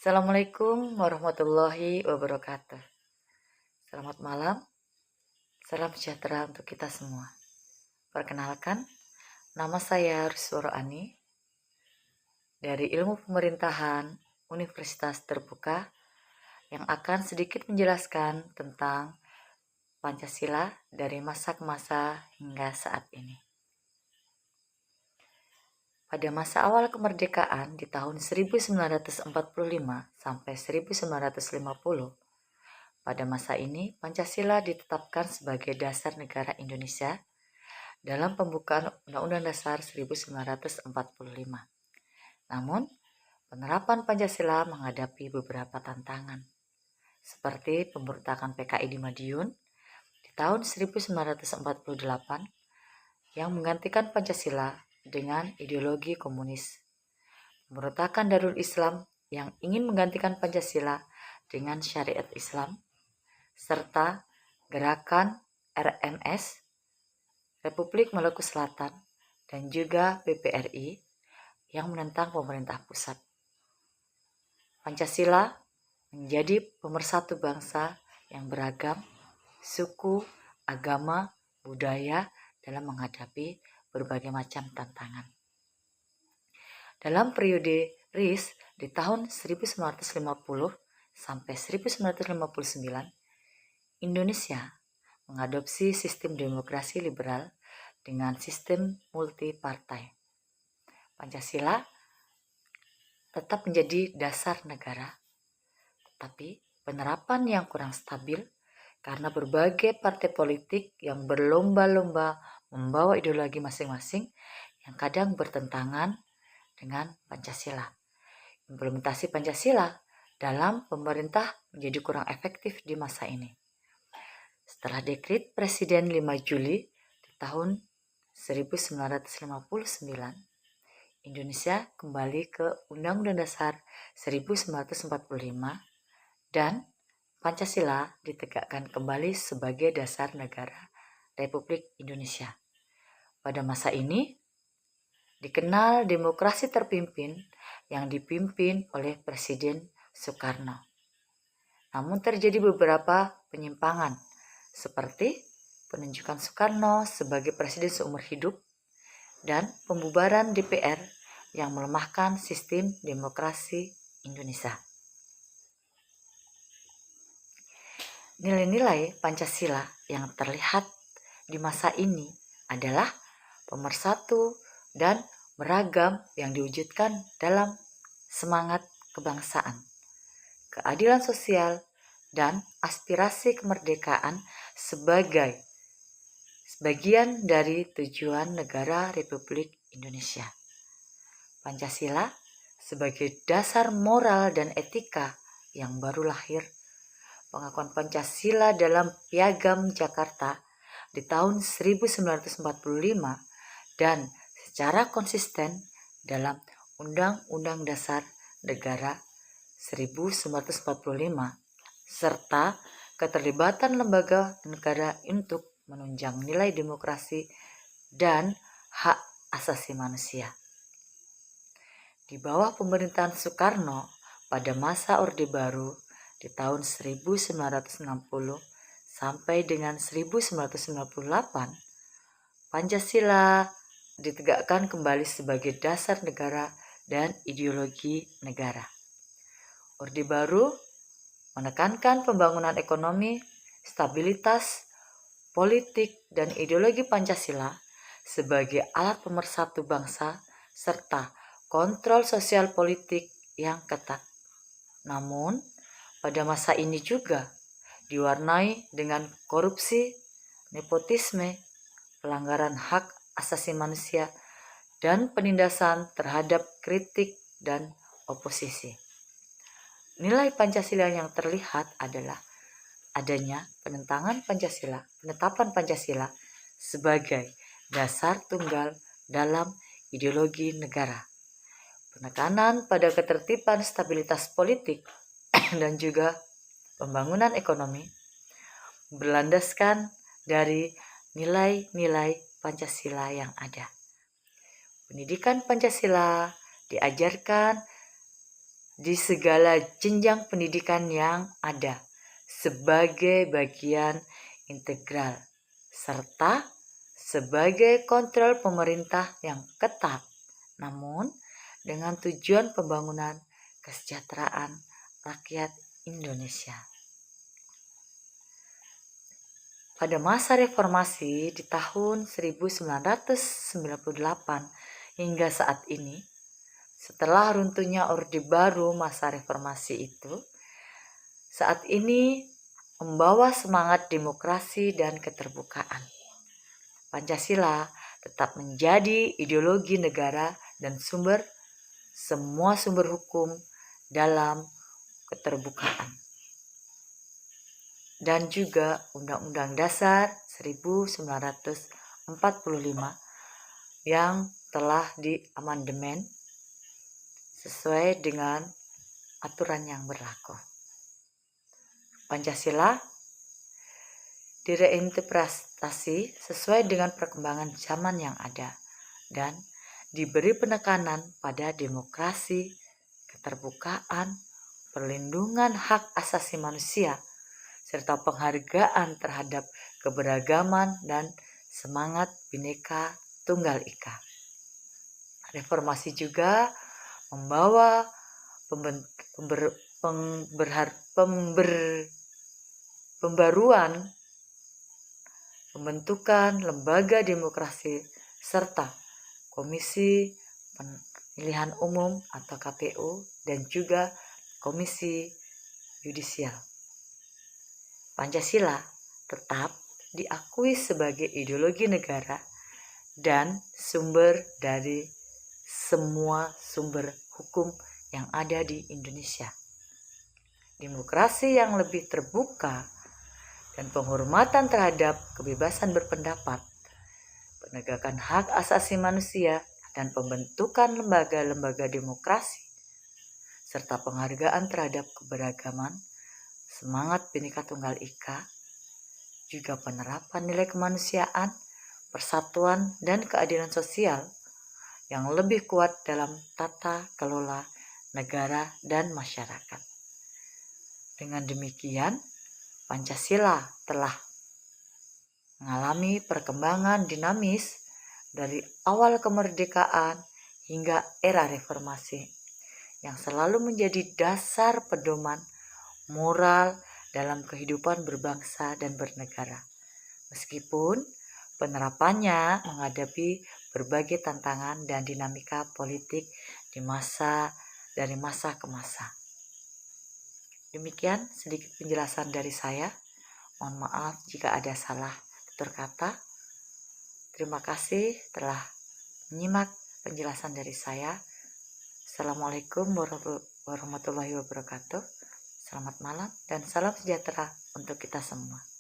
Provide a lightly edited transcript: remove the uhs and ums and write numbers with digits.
Assalamualaikum warahmatullahi wabarakatuh. Selamat malam, salam sejahtera untuk kita semua. Perkenalkan, nama saya Rusworo Ani dari Ilmu Pemerintahan Universitas Terbuka yang akan sedikit menjelaskan tentang Pancasila dari masa ke masa hingga saat ini. Pada masa awal kemerdekaan di tahun 1945 sampai 1950, pada masa ini, Pancasila ditetapkan sebagai dasar negara Indonesia dalam pembukaan Undang-Undang Dasar 1945. Namun, penerapan Pancasila menghadapi beberapa tantangan, seperti pemberontakan PKI di Madiun di tahun 1948 yang menggantikan Pancasila dengan ideologi komunis, pemberontakan Darul Islam yang ingin menggantikan Pancasila dengan syariat Islam, serta gerakan RMS, Republik Maluku Selatan, dan juga PPRI yang menentang pemerintah pusat. Pancasila menjadi pemersatu bangsa yang beragam, suku, agama, budaya dalam menghadapi berbagai macam tantangan. Dalam periode RIS di tahun 1950 sampai 1959, Indonesia mengadopsi sistem demokrasi liberal dengan sistem multipartai. Pancasila tetap menjadi dasar negara, tetapi penerapan yang kurang stabil karena berbagai partai politik yang berlomba-lomba membawa ideologi masing-masing yang kadang bertentangan dengan Pancasila. Implementasi Pancasila dalam pemerintah menjadi kurang efektif di masa ini. Setelah dekret Presiden 5 Juli di tahun 1959, Indonesia kembali ke Undang-Undang Dasar 1945 dan Pancasila ditegakkan kembali sebagai dasar negara Republik Indonesia. Pada masa ini dikenal demokrasi terpimpin yang dipimpin oleh Presiden Soekarno. Namun terjadi beberapa penyimpangan seperti penunjukan Soekarno sebagai presiden seumur hidup dan pembubaran DPR yang melemahkan sistem demokrasi Indonesia. Nilai-nilai Pancasila yang terlihat di masa ini adalah pemersatu dan beragam yang diwujudkan dalam semangat kebangsaan, keadilan sosial, dan aspirasi kemerdekaan sebagai bagian dari tujuan negara Republik Indonesia. Pancasila sebagai dasar moral dan etika yang baru lahir. Pengakuan Pancasila dalam Piagam Jakarta di tahun 1945 dan secara konsisten dalam Undang-Undang Dasar Negara 1945 serta keterlibatan lembaga negara untuk menunjang nilai demokrasi dan hak asasi manusia. Di bawah pemerintahan Soekarno pada masa Orde Baru di tahun 1960 sampai dengan 1998, Pancasila ditegakkan kembali sebagai dasar negara dan ideologi negara. Orde Baru menekankan pembangunan ekonomi, stabilitas, politik, dan ideologi Pancasila sebagai alat pemersatu bangsa serta kontrol sosial politik yang ketat. Namun, pada masa ini juga diwarnai dengan korupsi, nepotisme, pelanggaran hak asasi manusia, dan penindasan terhadap kritik dan oposisi. Nilai Pancasila yang terlihat adalah adanya penentangan Pancasila, penetapan Pancasila sebagai dasar tunggal dalam ideologi negara, penekanan pada ketertiban stabilitas politik dan juga pembangunan ekonomi berlandaskan dari nilai-nilai Pancasila yang ada. Pendidikan Pancasila diajarkan di segala jenjang pendidikan yang ada sebagai bagian integral serta sebagai kontrol pemerintah yang ketat, namun dengan tujuan pembangunan kesejahteraan rakyat Indonesia. Pada masa reformasi di tahun 1998 hingga saat ini, setelah runtuhnya Orde Baru masa reformasi itu, saat ini membawa semangat demokrasi dan keterbukaan. Pancasila tetap menjadi ideologi negara dan semua sumber hukum dalam keterbukaan. Dan juga Undang-Undang Dasar 1945 yang telah diamandemen sesuai dengan aturan yang berlaku. Pancasila direinterpretasi sesuai dengan perkembangan zaman yang ada dan diberi penekanan pada demokrasi, keterbukaan, perlindungan hak asasi manusia, serta penghargaan terhadap keberagaman dan semangat Bhinneka Tunggal Ika. Reformasi juga membawa pembaruan pembentukan lembaga demokrasi serta Komisi Pemilihan Umum atau KPU dan juga Komisi Yudisial. Pancasila tetap diakui sebagai ideologi negara dan sumber dari semua sumber hukum yang ada di Indonesia. Demokrasi yang lebih terbuka dan penghormatan terhadap kebebasan berpendapat, penegakan hak asasi manusia, dan pembentukan lembaga-lembaga demokrasi, serta penghargaan terhadap keberagaman, semangat Bhinneka Tunggal Ika, juga penerapan nilai kemanusiaan, persatuan, dan keadilan sosial yang lebih kuat dalam tata kelola negara dan masyarakat. Dengan demikian, Pancasila telah mengalami perkembangan dinamis dari awal kemerdekaan hingga era reformasi yang selalu menjadi dasar pedoman moral dalam kehidupan berbangsa dan bernegara. Meskipun penerapannya menghadapi berbagai tantangan dan dinamika politik dari masa ke masa. Demikian sedikit penjelasan dari saya. Mohon maaf jika ada salah tutur kata. Terima kasih telah menyimak penjelasan dari saya. Assalamualaikum warahmatullahi wabarakatuh. Selamat malam dan salam sejahtera untuk kita semua.